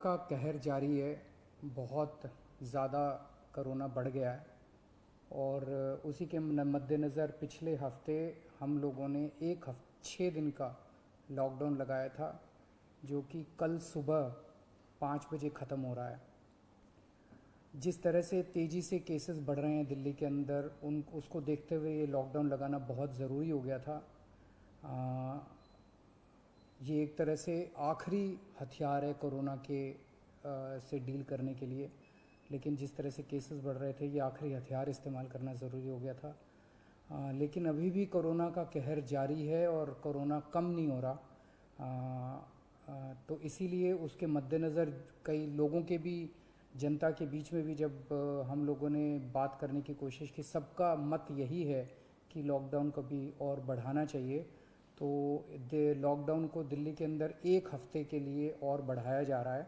का कहर जारी है। बहुत ज़्यादा कोरोना बढ़ गया है और उसी के मद्देनज़र पिछले हफ्ते हम लोगों ने 6 दिन का लॉकडाउन लगाया था, जो कि कल सुबह 5 बजे ख़त्म हो रहा है। जिस तरह से तेज़ी से केसेस बढ़ रहे हैं दिल्ली के अंदर, उसको देखते हुए ये लॉकडाउन लगाना बहुत ज़रूरी हो गया था। ये एक तरह से आखिरी हथियार है कोरोना के से डील करने के लिए, लेकिन जिस तरह से केसेस बढ़ रहे थे ये आखिरी हथियार इस्तेमाल करना ज़रूरी हो गया था। लेकिन अभी भी कोरोना का कहर जारी है और कोरोना कम नहीं हो रहा। तो इसीलिए उसके मद्देनज़र कई लोगों के भी, जनता के बीच में भी जब हम लोगों ने बात करने की कोशिश की, सबका मत यही है कि लॉकडाउन को भी और बढ़ाना चाहिए। तो लॉकडाउन को दिल्ली के अंदर 1 हफ्ते के लिए और बढ़ाया जा रहा है,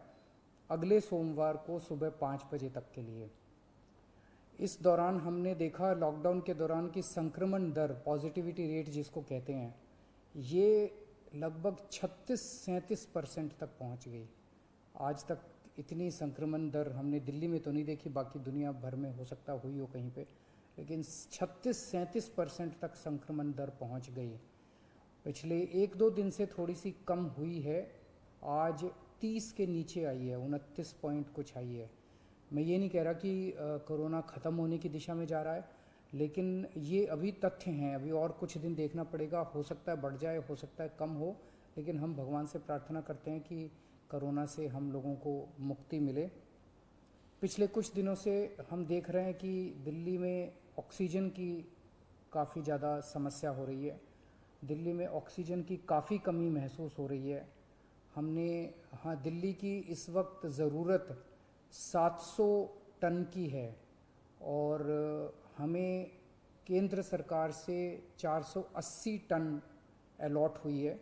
अगले सोमवार को सुबह 5 बजे तक के लिए। इस दौरान हमने देखा, लॉकडाउन के दौरान, की संक्रमण दर, पॉजिटिविटी रेट जिसको कहते हैं, ये लगभग 36-37% तक पहुंच गई। आज तक इतनी संक्रमण दर हमने दिल्ली में तो नहीं देखी, बाकी दुनिया भर में हो सकता हुई हो कहीं पे, लेकिन 36-37% तक संक्रमण दर पहुंच गई। पिछले 1-2 दिन से थोड़ी सी कम हुई है, आज 30 के नीचे आई है, 29 पॉइंट कुछ आई है। मैं ये नहीं कह रहा कि कोरोना ख़त्म होने की दिशा में जा रहा है, लेकिन ये अभी तथ्य हैं, अभी और कुछ दिन देखना पड़ेगा। हो सकता है बढ़ जाए, हो सकता है कम हो, लेकिन हम भगवान से प्रार्थना करते हैं कि कोरोना से हम लोगों को मुक्ति मिले। पिछले कुछ दिनों से हम देख रहे हैं कि दिल्ली में ऑक्सीजन की काफ़ी ज़्यादा समस्या हो रही है। दिल्ली में ऑक्सीजन की काफ़ी कमी महसूस हो रही है। हाँ, दिल्ली की इस वक्त ज़रूरत 700 टन की है और हमें केंद्र सरकार से 480 टन अलॉट हुई है।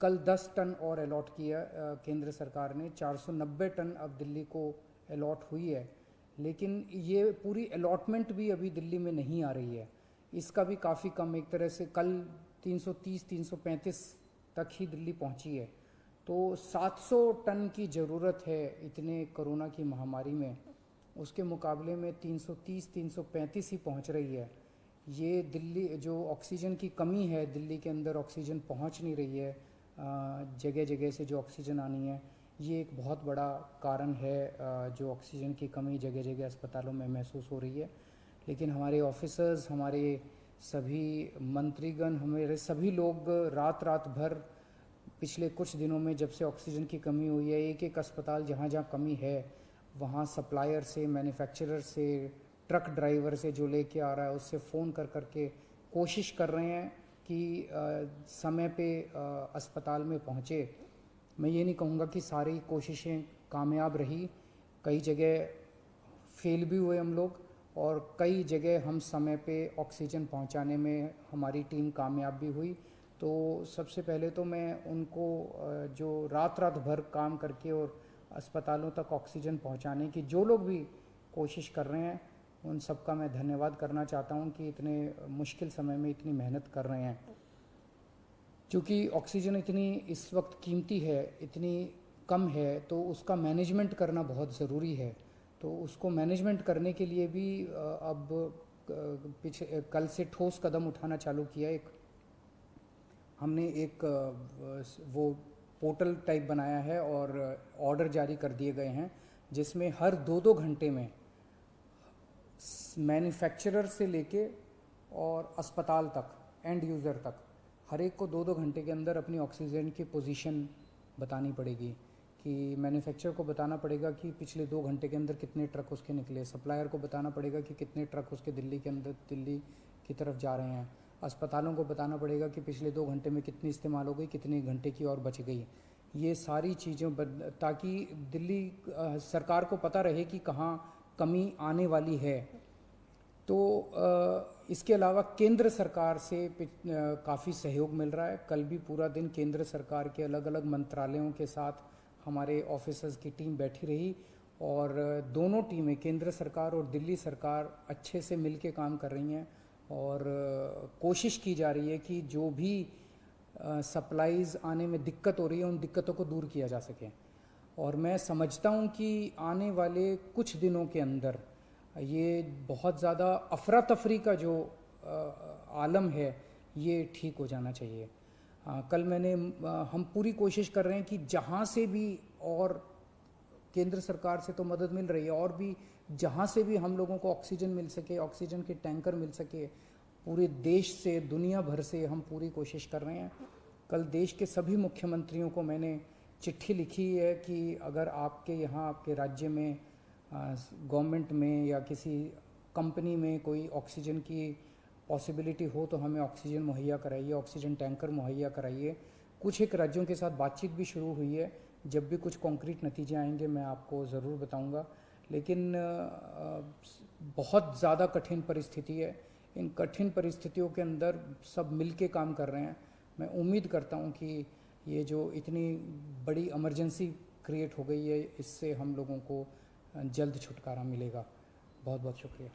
कल 10 टन और अलॉट किया केंद्र सरकार ने, 490 टन अब दिल्ली को अलॉट हुई है। लेकिन ये पूरी अलॉटमेंट भी अभी दिल्ली में नहीं आ रही है, इसका भी काफ़ी कम, एक तरह से कल 330-335 तक ही दिल्ली पहुंची है। तो 700 टन की ज़रूरत है इतने कोरोना की महामारी में, उसके मुकाबले में 330-335 ही पहुंच रही है। ये दिल्ली जो ऑक्सीजन की कमी है, दिल्ली के अंदर ऑक्सीजन पहुंच नहीं रही है, जगह जगह से जो ऑक्सीजन आनी है, ये एक बहुत बड़ा कारण है जो ऑक्सीजन की कमी जगह जगह अस्पतालों में महसूस हो रही है। लेकिन हमारे ऑफिसर्स, हमारे सभी मंत्रीगण, हमारे सभी लोग रात रात भर पिछले कुछ दिनों में, जब से ऑक्सीजन की कमी हुई है, एक एक अस्पताल जहाँ जहाँ कमी है वहाँ सप्लायर से, मैन्युफैक्चरर से, ट्रक ड्राइवर से जो लेके आ रहा है उससे फ़ोन कर करके कोशिश कर रहे हैं कि समय पे अस्पताल में पहुँचे। मैं ये नहीं कहूँगा कि सारी कोशिशें कामयाब रही, कई जगह फेल भी हुए हम लोग, और कई जगह हम समय पे ऑक्सीजन पहुंचाने में हमारी टीम कामयाब भी हुई। तो सबसे पहले तो मैं उनको जो रात रात भर काम करके और अस्पतालों तक ऑक्सीजन पहुंचाने की जो लोग भी कोशिश कर रहे हैं, उन सबका मैं धन्यवाद करना चाहता हूं कि इतने मुश्किल समय में इतनी मेहनत कर रहे हैं। क्योंकि ऑक्सीजन इतनी इस वक्त कीमती है, इतनी कम है, तो उसका मैनेजमेंट करना बहुत ज़रूरी है। तो उसको मैनेजमेंट करने के लिए भी अब कल से ठोस कदम उठाना चालू किया। हमने एक वो पोर्टल टाइप बनाया है और ऑर्डर जारी कर दिए गए हैं, जिसमें हर 2-2 घंटे में मैन्युफैक्चरर से लेके और अस्पताल तक, एंड यूज़र तक, हर एक को 2-2 घंटे के अंदर अपनी ऑक्सीजन की पोजीशन बतानी पड़ेगी। कि मैन्युफैक्चरर को बताना पड़ेगा कि पिछले 2 घंटे के अंदर कितने ट्रक उसके निकले, सप्लायर को बताना पड़ेगा कि कितने ट्रक उसके दिल्ली के अंदर, दिल्ली की तरफ जा रहे हैं, अस्पतालों को बताना पड़ेगा कि पिछले 2 घंटे में कितनी इस्तेमाल हो गई, कितने घंटे की और बच गई। ये सारी चीज़ें ताकि दिल्ली सरकार को पता रहे कि कहाँ कमी आने वाली है। तो इसके अलावा केंद्र सरकार से काफ़ी सहयोग मिल रहा है। कल भी पूरा दिन केंद्र सरकार के अलग अलग मंत्रालयों के साथ हमारे ऑफिसर्स की टीम बैठी रही, और दोनों टीमें, केंद्र सरकार और दिल्ली सरकार, अच्छे से मिल के काम कर रही हैं और कोशिश की जा रही है कि जो भी सप्लाईज़ आने में दिक्कत हो रही है उन दिक्कतों को दूर किया जा सके। और मैं समझता हूँ कि आने वाले कुछ दिनों के अंदर ये बहुत ज़्यादा अफरा तफरी का जो आलम है ये ठीक हो जाना चाहिए। कल हम पूरी कोशिश कर रहे हैं कि जहाँ से भी, और केंद्र सरकार से तो मदद मिल रही है, और भी जहाँ से भी हम लोगों को ऑक्सीजन मिल सके, ऑक्सीजन के टैंकर मिल सके, पूरे देश से, दुनिया भर से हम पूरी कोशिश कर रहे हैं। कल देश के सभी मुख्यमंत्रियों को मैंने चिट्ठी लिखी है कि अगर आपके यहाँ, आपके राज्य में, गवर्नमेंट में या किसी कंपनी में कोई ऑक्सीजन की पॉसिबिलिटी हो तो हमें ऑक्सीजन मुहैया कराइए, ऑक्सीजन टैंकर मुहैया कराइए। कुछ एक राज्यों के साथ बातचीत भी शुरू हुई है। जब भी कुछ कॉन्क्रीट नतीजे आएंगे मैं आपको ज़रूर बताऊंगा। लेकिन बहुत ज़्यादा कठिन परिस्थिति है। इन कठिन परिस्थितियों के अंदर सब मिल के काम कर रहे हैं। मैं उम्मीद करता हूं कि ये जो इतनी बड़ी इमरजेंसी क्रिएट हो गई है, इससे हम लोगों को जल्द छुटकारा मिलेगा। बहुत बहुत शुक्रिया।